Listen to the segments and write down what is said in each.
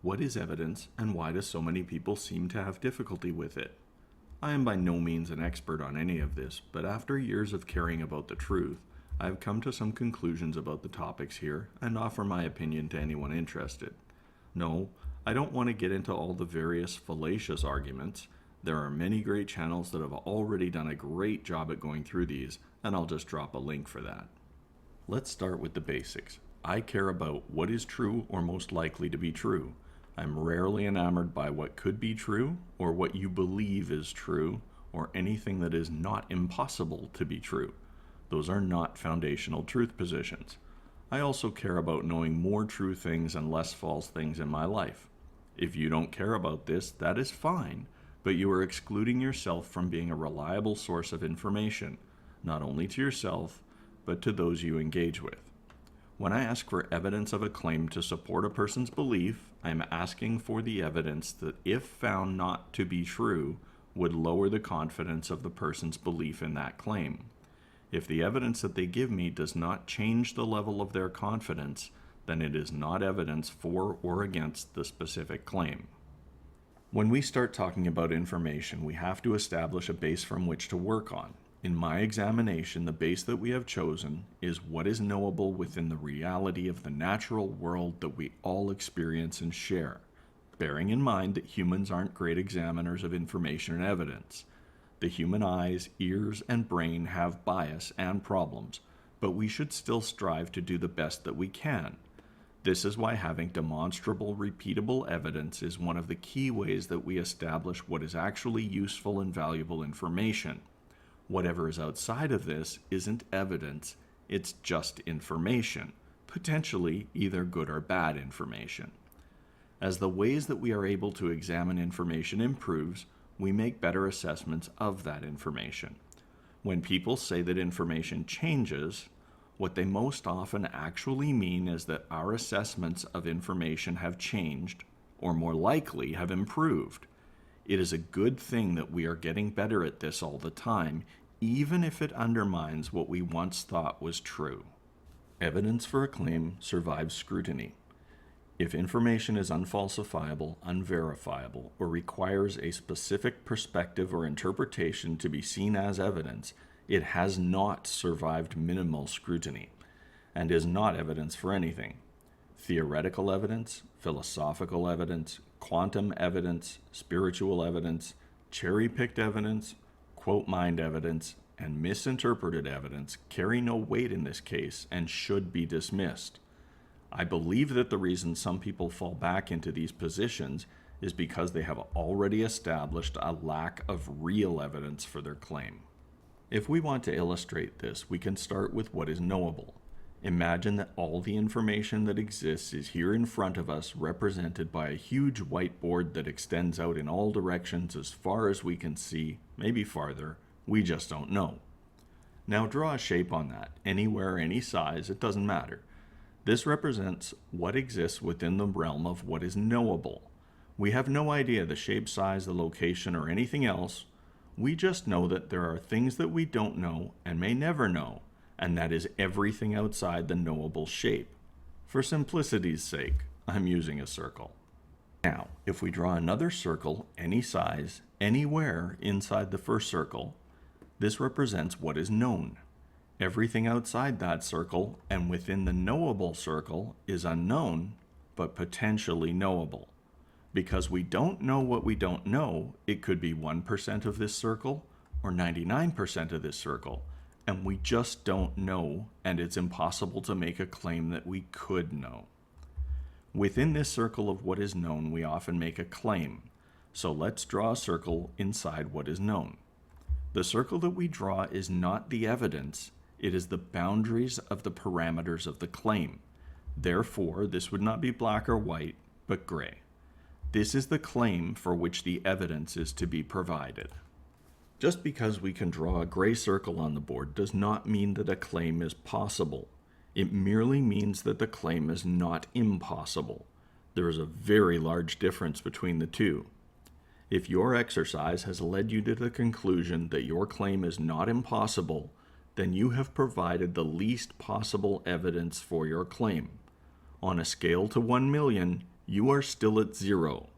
What is evidence, and why do so many people seem to have difficulty with it? I am by no means an expert on any of this, but after years of caring about the truth, I have come to some conclusions about the topics here and offer my opinion to anyone interested. No, I don't want to get into all the various fallacious arguments. There are many great channels that have already done a great job at going through these, and I'll just drop a link for that. Let's start with the basics. I care about what is true or most likely to be true. I'm rarely enamored by what could be true, or what you believe is true, or anything that is not impossible to be true. Those are not foundational truth positions. I also care about knowing more true things and less false things in my life. If you don't care about this, that is fine, but you are excluding yourself from being a reliable source of information, not only to yourself, but to those you engage with. When I ask for evidence of a claim to support a person's belief, I am asking for the evidence that, if found not to be true, would lower the confidence of the person's belief in that claim. If the evidence that they give me does not change the level of their confidence, then it is not evidence for or against the specific claim. When we start talking about information, we have to establish a base from which to work on. In my examination, the base that we have chosen is what is knowable within the reality of the natural world that we all experience and share, bearing in mind that humans aren't great examiners of information and evidence. The human eyes, ears, and brain have bias and problems, but we should still strive to do the best that we can. This is why having demonstrable, repeatable evidence is one of the key ways that we establish what is actually useful and valuable information. Whatever is outside of this isn't evidence, it's just information, potentially either good or bad information. As the ways that we are able to examine information improves, we make better assessments of that information. When people say that information changes, what they most often actually mean is that our assessments of information have changed, or more likely have improved. It is a good thing that we are getting better at this all the time, even if it undermines what we once thought was true. Evidence for a claim survives scrutiny. If information is unfalsifiable, unverifiable, or requires a specific perspective or interpretation to be seen as evidence, it has not survived minimal scrutiny, and is not evidence for anything. Theoretical evidence, philosophical evidence, quantum evidence, spiritual evidence, cherry-picked evidence, quote-mined evidence, and misinterpreted evidence carry no weight in this case and should be dismissed. I believe that the reason some people fall back into these positions is because they have already established a lack of real evidence for their claim. If we want to illustrate this, we can start with what is knowable. Imagine that all the information that exists is here in front of us, represented by a huge whiteboard that extends out in all directions as far as we can see, maybe farther, we just don't know. Now draw a shape on that, anywhere, any size, it doesn't matter. This represents what exists within the realm of what is knowable. We have no idea the shape, size, the location, or anything else. We just know that there are things that we don't know and may never know, and that is everything outside the knowable shape. For simplicity's sake, I'm using a circle. Now, if we draw another circle, any size, anywhere inside the first circle, this represents what is known. Everything outside that circle and within the knowable circle is unknown, but potentially knowable. Because we don't know what we don't know, it could be 1% of this circle or 99% of this circle, and we just don't know, and it's impossible to make a claim that we could know. Within this circle of what is known, we often make a claim. So let's draw a circle inside what is known. The circle that we draw is not the evidence, it is the boundaries of the parameters of the claim. Therefore, this would not be black or white, but gray. This is the claim for which the evidence is to be provided. Just because we can draw a gray circle on the board does not mean that a claim is possible. It merely means that the claim is not impossible. There is a very large difference between the two. If your exercise has led you to the conclusion that your claim is not impossible, then you have provided the least possible evidence for your claim. On a scale to 1 million, you are still at zero.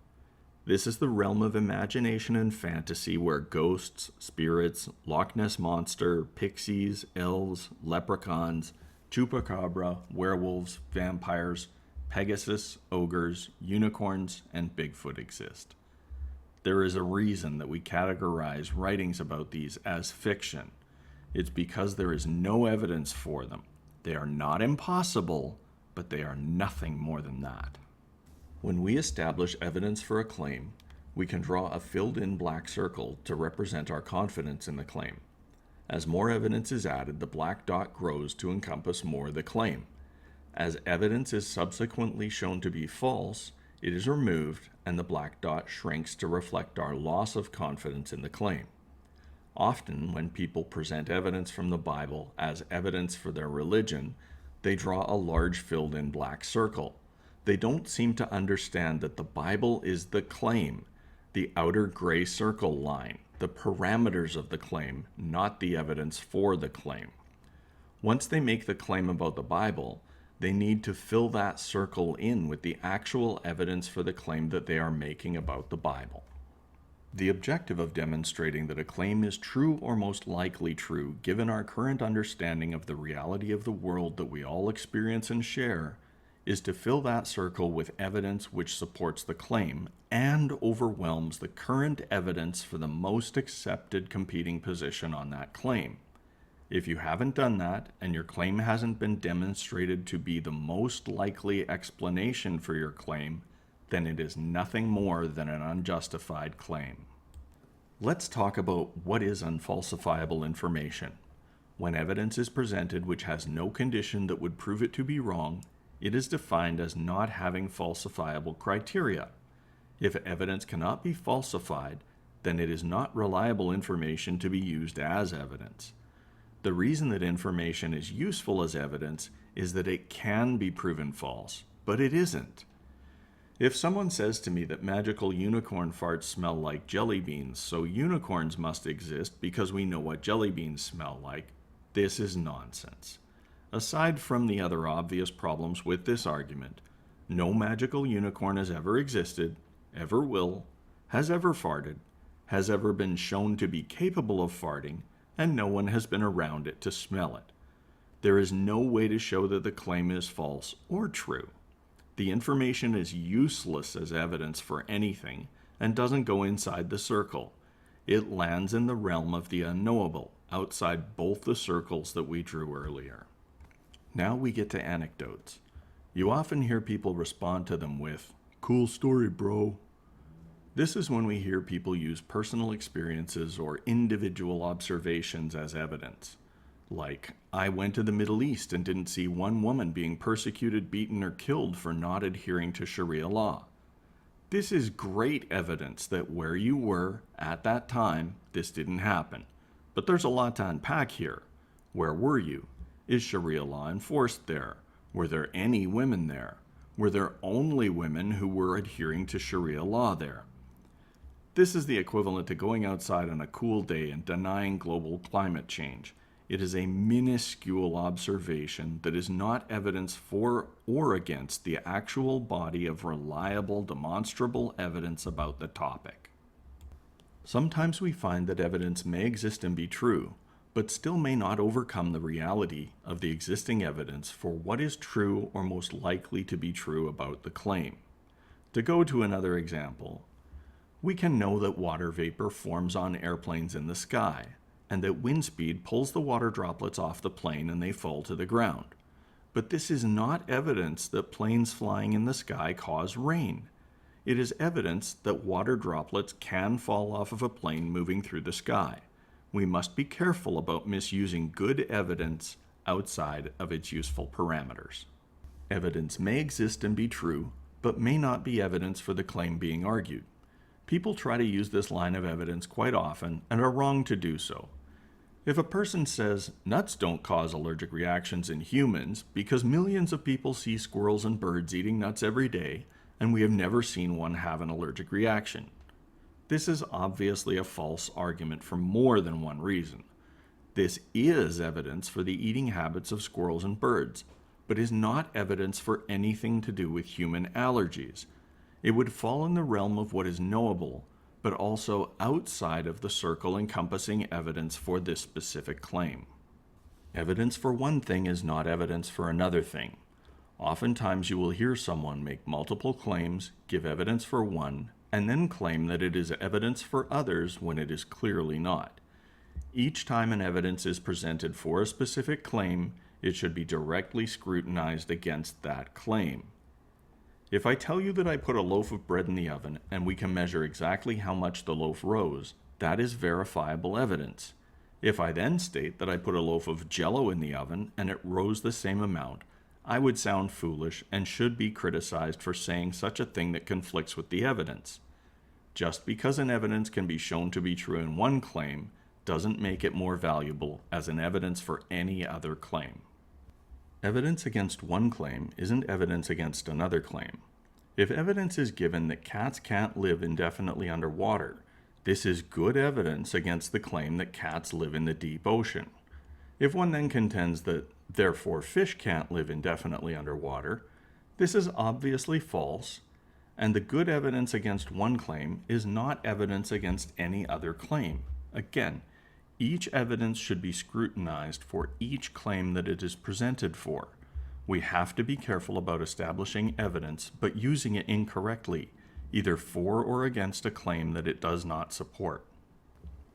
This is the realm of imagination and fantasy where ghosts, spirits, Loch Ness Monster, pixies, elves, leprechauns, chupacabra, werewolves, vampires, Pegasus, ogres, unicorns, and Bigfoot exist. There is a reason that we categorize writings about these as fiction. It's because there is no evidence for them. They are not impossible, but they are nothing more than that. When we establish evidence for a claim, we can draw a filled-in black circle to represent our confidence in the claim. As more evidence is added, the black dot grows to encompass more of the claim. As evidence is subsequently shown to be false, it is removed and the black dot shrinks to reflect our loss of confidence in the claim. Often, when people present evidence from the Bible as evidence for their religion, they draw a large filled-in black circle. They don't seem to understand that the Bible is the claim, the outer gray circle line, the parameters of the claim, not the evidence for the claim. Once they make the claim about the Bible, they need to fill that circle in with the actual evidence for the claim that they are making about the Bible. The objective of demonstrating that a claim is true or most likely true, given our current understanding of the reality of the world that we all experience and share, is to fill that circle with evidence which supports the claim and overwhelms the current evidence for the most accepted competing position on that claim. If you haven't done that, and your claim hasn't been demonstrated to be the most likely explanation for your claim, then it is nothing more than an unjustified claim. Let's talk about what is unfalsifiable information. When evidence is presented which has no condition that would prove it to be wrong, it is defined as not having falsifiable criteria. If evidence cannot be falsified, then it is not reliable information to be used as evidence. The reason that information is useful as evidence is that it can be proven false, but it isn't. If someone says to me that magical unicorn farts smell like jelly beans, so unicorns must exist because we know what jelly beans smell like, this is nonsense. Aside from the other obvious problems with this argument, no magical unicorn has ever existed, ever will, has ever farted, has ever been shown to be capable of farting, and no one has been around it to smell it. There is no way to show that the claim is false or true. The information is useless as evidence for anything and doesn't go inside the circle. It lands in the realm of the unknowable, outside both the circles that we drew earlier. Now we get to anecdotes. You often hear people respond to them with, "Cool story, bro." This is when we hear people use personal experiences or individual observations as evidence. Like, I went to the Middle East and didn't see one woman being persecuted, beaten, or killed for not adhering to Sharia law. This is great evidence that where you were at that time, this didn't happen. But there's a lot to unpack here. Where were you? Is Sharia law enforced there? Were there any women there? Were there only women who were adhering to Sharia law there? This is the equivalent to going outside on a cool day and denying global climate change. It is a minuscule observation that is not evidence for or against the actual body of reliable, demonstrable evidence about the topic. Sometimes we find that evidence may exist and be true, but still may not overcome the reality of the existing evidence for what is true or most likely to be true about the claim. To go to another example, we can know that water vapor forms on airplanes in the sky, and that wind speed pulls the water droplets off the plane and they fall to the ground. But this is not evidence that planes flying in the sky cause rain. It is evidence that water droplets can fall off of a plane moving through the sky. We must be careful about misusing good evidence outside of its useful parameters. Evidence may exist and be true, but may not be evidence for the claim being argued. People try to use this line of evidence quite often and are wrong to do so. If a person says nuts don't cause allergic reactions in humans because millions of people see squirrels and birds eating nuts every day, and we have never seen one have an allergic reaction, this is obviously a false argument for more than one reason. This is evidence for the eating habits of squirrels and birds, but is not evidence for anything to do with human allergies, It would fall in the realm of what is knowable, but also outside of the circle encompassing evidence for this specific claim. Evidence for one thing is not evidence for another thing. Oftentimes you will hear someone make multiple claims, give evidence for one, and then claim that it is evidence for others when it is clearly not. Each time an evidence is presented for a specific claim, it should be directly scrutinized against that claim. If I tell you that I put a loaf of bread in the oven and we can measure exactly how much the loaf rose, that is verifiable evidence. If I then state that I put a loaf of Jell-O in the oven and it rose the same amount, I would sound foolish and should be criticized for saying such a thing that conflicts with the evidence. Just because an evidence can be shown to be true in one claim doesn't make it more valuable as an evidence for any other claim. Evidence against one claim isn't evidence against another claim. If evidence is given that cats can't live indefinitely underwater, this is good evidence against the claim that cats live in the deep ocean. If one then contends that, therefore, fish can't live indefinitely underwater, this is obviously false, and the good evidence against one claim is not evidence against any other claim. Again, each evidence should be scrutinized for each claim that it is presented for. We have to be careful about establishing evidence, but using it incorrectly, either for or against a claim that it does not support.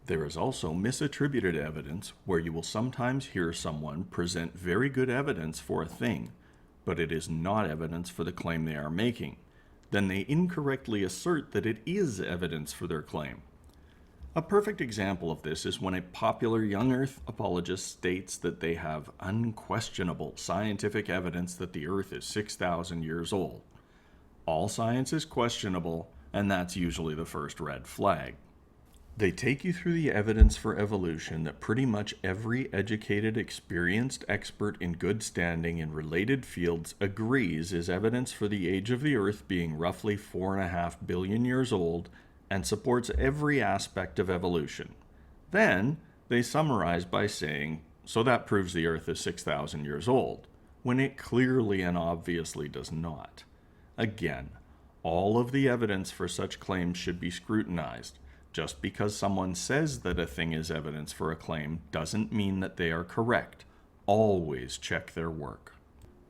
There is also misattributed evidence, where you will sometimes hear someone present very good evidence for a thing, but it is not evidence for the claim they are making. Then they incorrectly assert that it is evidence for their claim. A perfect example of this is when a popular young Earth apologist states that they have unquestionable scientific evidence that the Earth is 6,000 years old. All science is questionable, and that's usually the first red flag. They take you through the evidence for evolution that pretty much every educated, experienced expert in good standing in related fields agrees is evidence for the age of the Earth being roughly 4.5 billion years old, and supports every aspect of evolution. Then, they summarize by saying, so that proves the Earth is 6,000 years old, when it clearly and obviously does not. Again, all of the evidence for such claims should be scrutinized. Just because someone says that a thing is evidence for a claim doesn't mean that they are correct. Always check their work.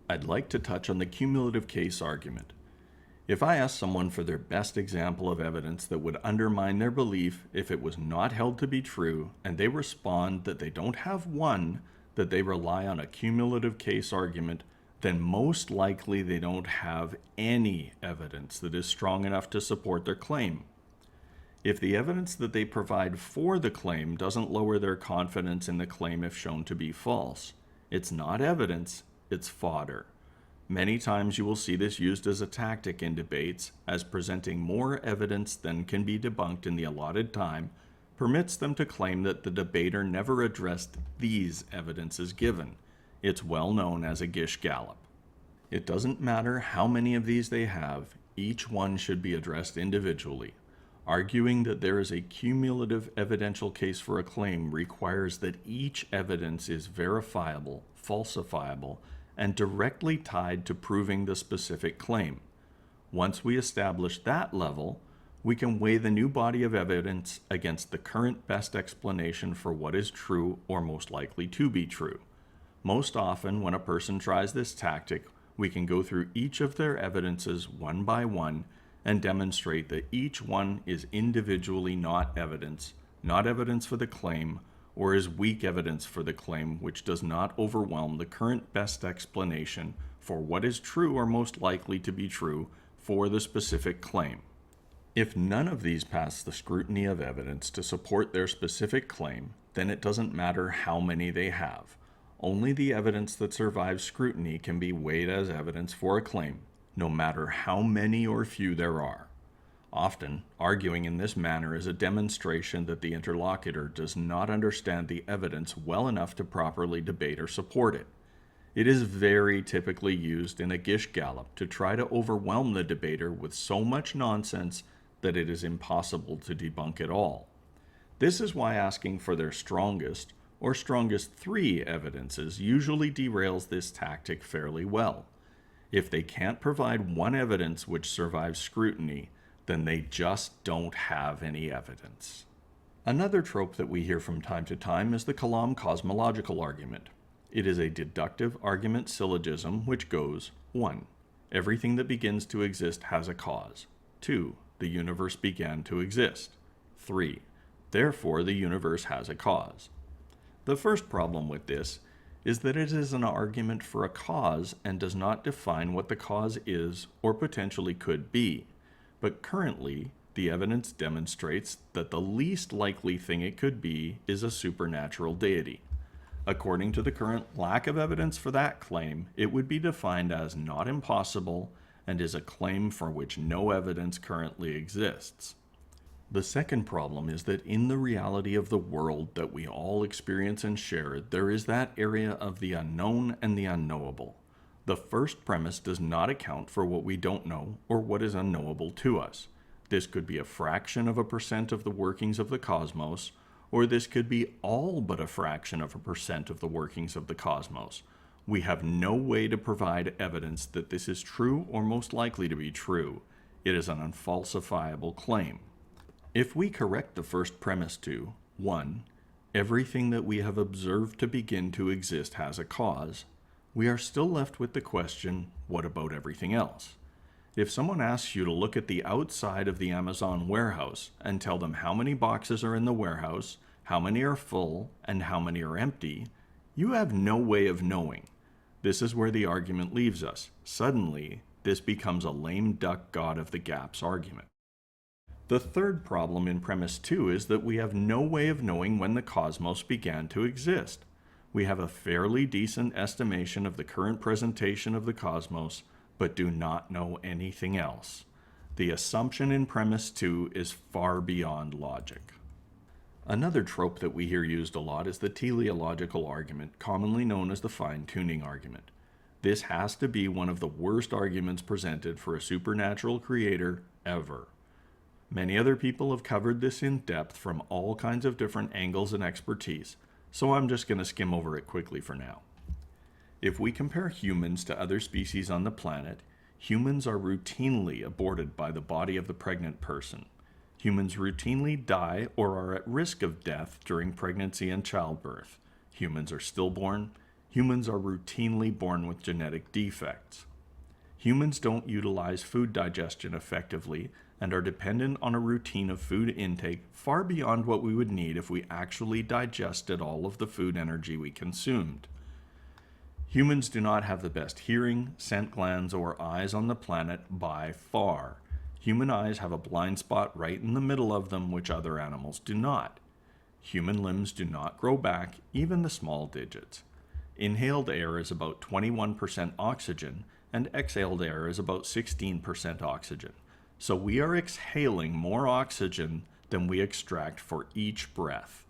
I'd like to touch on the cumulative case argument. If I ask someone for their best example of evidence that would undermine their belief if it was not held to be true, and they respond that they don't have one, that they rely on a cumulative case argument, then most likely they don't have any evidence that is strong enough to support their claim. If the evidence that they provide for the claim doesn't lower their confidence in the claim if shown to be false, it's not evidence, it's fodder. Many times you will see this used as a tactic in debates, as presenting more evidence than can be debunked in the allotted time permits them to claim that the debater never addressed these evidences given. It's well known as a Gish Gallop. It doesn't matter how many of these they have, each one should be addressed individually. Arguing that there is a cumulative evidential case for a claim requires that each evidence is verifiable, falsifiable, and directly tied to proving the specific claim. Once we establish that level, we can weigh the new body of evidence against the current best explanation for what is true or most likely to be true. Most often, when a person tries this tactic, we can go through each of their evidences one by one and demonstrate that each one is individually not evidence for the claim, or is weak evidence for the claim which does not overwhelm the current best explanation for what is true or most likely to be true for the specific claim. If none of these pass the scrutiny of evidence to support their specific claim, then it doesn't matter how many they have. Only the evidence that survives scrutiny can be weighed as evidence for a claim, no matter how many or few there are. Often, arguing in this manner is a demonstration that the interlocutor does not understand the evidence well enough to properly debate or support it. It is very typically used in a Gish Gallop to try to overwhelm the debater with so much nonsense that it is impossible to debunk it all. This is why asking for their strongest or strongest 3 evidences usually derails this tactic fairly well. If they can't provide one evidence which survives scrutiny, then they just don't have any evidence. Another trope that we hear from time to time is the Kalam cosmological argument. It is a deductive argument syllogism which goes: 1. Everything that begins to exist has a cause. 2. The universe began to exist. 3. Therefore, the universe has a cause. The first problem with this is that it is an argument for a cause and does not define what the cause is or potentially could be. But currently, the evidence demonstrates that the least likely thing it could be is a supernatural deity. According to the current lack of evidence for that claim, it would be defined as not impossible and is a claim for which no evidence currently exists. The second problem is that in the reality of the world that we all experience and share, there is that area of the unknown and the unknowable. The first premise does not account for what we don't know or what is unknowable to us. This could be a fraction of a percent of the workings of the cosmos, or this could be all but a fraction of a percent of the workings of the cosmos. We have no way to provide evidence that this is true or most likely to be true. It is an unfalsifiable claim. If we correct the first premise to 1. Everything that we have observed to begin to exist has a cause, we are still left with the question, what about everything else? If someone asks you to look at the outside of the Amazon warehouse and tell them how many boxes are in the warehouse, how many are full, and how many are empty, you have no way of knowing. This is where the argument leaves us. Suddenly, this becomes a lame duck god of the gaps argument. The third problem in premise 2 is that we have no way of knowing when the cosmos began to exist. We have a fairly decent estimation of the current presentation of the cosmos, but do not know anything else. The assumption in premise 2 is far beyond logic. Another trope that we hear used a lot is the teleological argument, commonly known as the fine-tuning argument. This has to be one of the worst arguments presented for a supernatural creator ever. Many other people have covered this in depth from all kinds of different angles and expertise, so I'm just going to skim over it quickly for now. If we compare humans to other species on the planet, humans are routinely aborted by the body of the pregnant person. Humans routinely die or are at risk of death during pregnancy and childbirth. Humans are stillborn. Humans are routinely born with genetic defects. Humans don't utilize food digestion effectively and are dependent on a routine of food intake far beyond what we would need if we actually digested all of the food energy we consumed. Humans do not have the best hearing, scent glands, or eyes on the planet by far. Human eyes have a blind spot right in the middle of them, which other animals do not. Human limbs do not grow back, even the small digits. Inhaled air is about 21% oxygen, and exhaled air is about 16% oxygen. So we are exhaling more oxygen than we extract for each breath.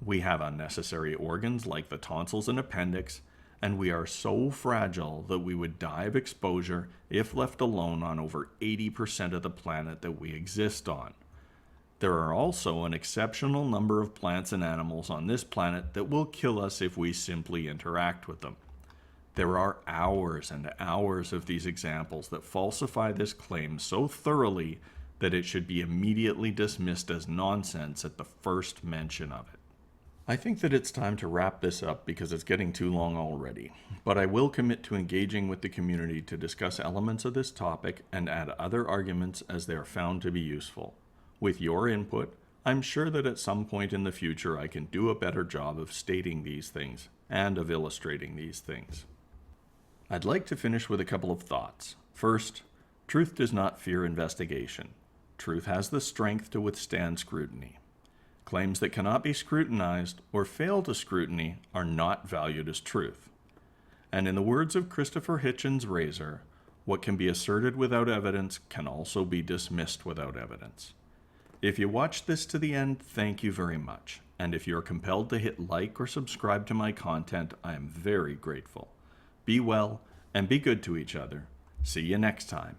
We have unnecessary organs like the tonsils and appendix, and we are so fragile that we would die of exposure if left alone on over 80% of the planet that we exist on. There are also an exceptional number of plants and animals on this planet that will kill us if we simply interact with them. There are hours and hours of these examples that falsify this claim so thoroughly that it should be immediately dismissed as nonsense at the first mention of it. I think that it's time to wrap this up because it's getting too long already, but I will commit to engaging with the community to discuss elements of this topic and add other arguments as they are found to be useful. With your input, I'm sure that at some point in the future I can do a better job of stating these things and of illustrating these things. I'd like to finish with a couple of thoughts. First, truth does not fear investigation. Truth has the strength to withstand scrutiny. Claims that cannot be scrutinized or fail to scrutiny are not valued as truth. And in the words of Christopher Hitchens' Razor, what can be asserted without evidence can also be dismissed without evidence. If you watched this to the end, thank you very much. And if you're compelled to hit like or subscribe to my content, I am very grateful. Be well and be good to each other. See you next time.